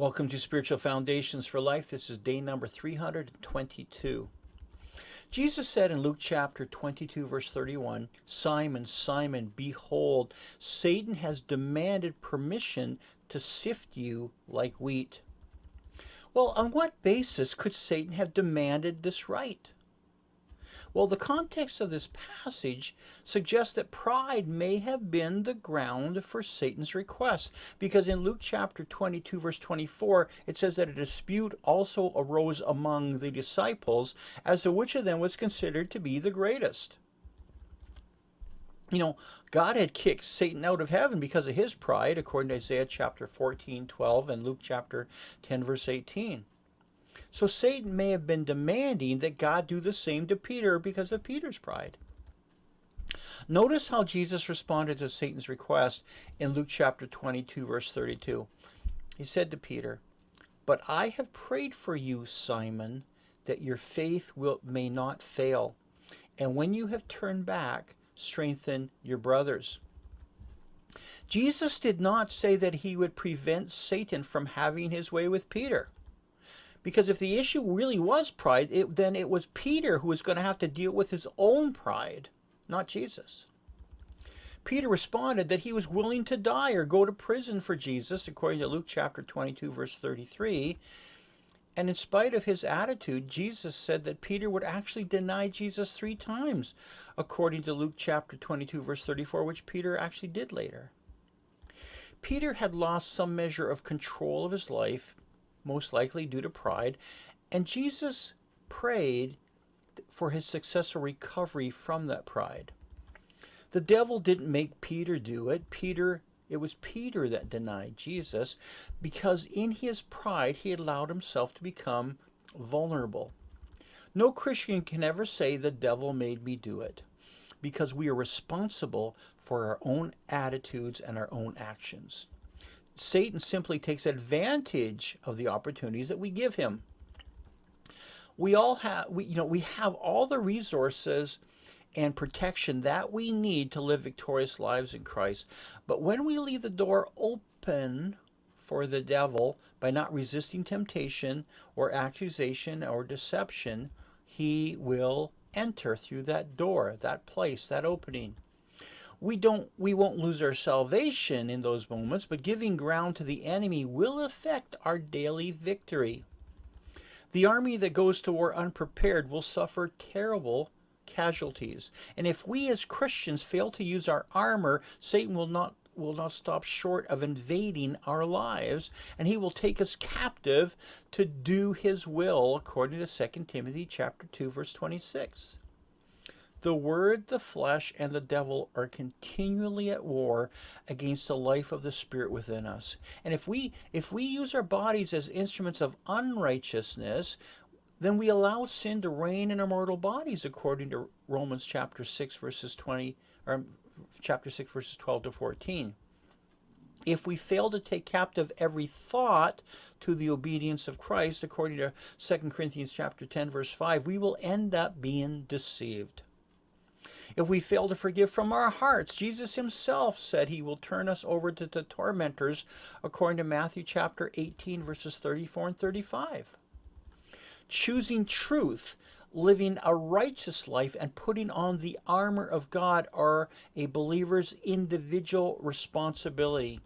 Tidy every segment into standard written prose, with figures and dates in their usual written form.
Welcome to Spiritual Foundations for Life. This is day number 322. Jesus said in Luke chapter 22, verse 31, "Simon, Simon, behold, Satan has demanded permission to sift you like wheat." Well, on what basis could Satan have demanded this right? Well, the context of this passage suggests that pride may have been the ground for Satan's request, because in Luke chapter 22, verse 24, it says that a dispute also arose among the disciples as to which of them was considered to be the greatest. God had kicked Satan out of heaven because of his pride, according to Isaiah chapter 14:12 and Luke chapter 10, verse 18. So Satan may have been demanding that God do the same to Peter because of Peter's pride. Notice how Jesus responded to Satan's request in Luke chapter 22, verse 32. He said to Peter, "But I have prayed for you, Simon, that your faith may not fail. And when you have turned back, strengthen your brothers." Jesus did not say that he would prevent Satan from having his way with Peter. Because if the issue really was pride, then it was Peter who was going to have to deal with his own pride, not Jesus. Peter responded that he was willing to die or go to prison for Jesus, according to Luke chapter 22, verse 33. And in spite of his attitude, Jesus said that Peter would actually deny Jesus 3 times, according to Luke chapter 22, verse 34, which Peter actually did later. Peter had lost some measure of control of his life, most likely due to pride, and Jesus prayed for his successful recovery from that pride. The devil didn't make Peter do it. It was Peter that denied Jesus, because in his pride he allowed himself to become vulnerable. No Christian can ever say the devil made me do it, because we are responsible for our own attitudes and our own actions. Satan simply takes advantage of the opportunities that we give him. We have all the resources and protection that we need to live victorious lives in Christ. But when we leave the door open for the devil by not resisting temptation or accusation or deception, he will enter through that door, that place, that opening. We won't lose our salvation in those moments, but giving ground to the enemy will affect our daily victory. The army that goes to war unprepared will suffer terrible casualties. And if we as Christians fail to use our armor, Satan will not stop short of invading our lives, and he will take us captive to do his will, according to 2 Timothy chapter 2, verse 26. The word, the flesh, and the devil are continually at war against the life of the Spirit within us. And if we use our bodies as instruments of unrighteousness, then we allow sin to reign in our mortal bodies, according to Romans chapter 6, verses 12 to 14. If we fail to take captive every thought to the obedience of Christ, according to 2 Corinthians chapter 10, verse 5, we will end up being deceived. If we fail to forgive from our hearts, Jesus himself said he will turn us over to the tormentors, according to Matthew chapter 18, verses 34 and 35. Choosing truth, living a righteous life, and putting on the armor of God are a believer's individual responsibility.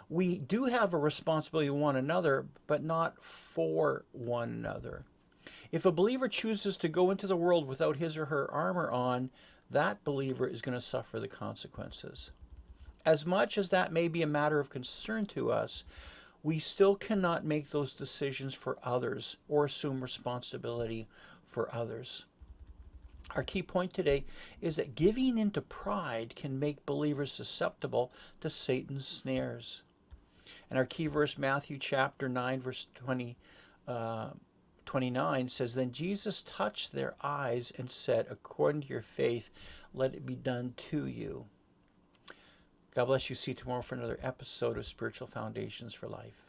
We do have a responsibility to one another, but not for one another. If a believer chooses to go into the world without his or her armor on, that believer is going to suffer the consequences. As much as that may be a matter of concern to us, we still cannot make those decisions for others or assume responsibility for others. Our key point today is that giving into pride can make believers susceptible to Satan's snares. And our key verse, Matthew chapter 9, verse 29 says, "Then Jesus touched their eyes and said, 'According to your faith, let it be done to you.'" God bless you. See you tomorrow for another episode of Spiritual Foundations for Life.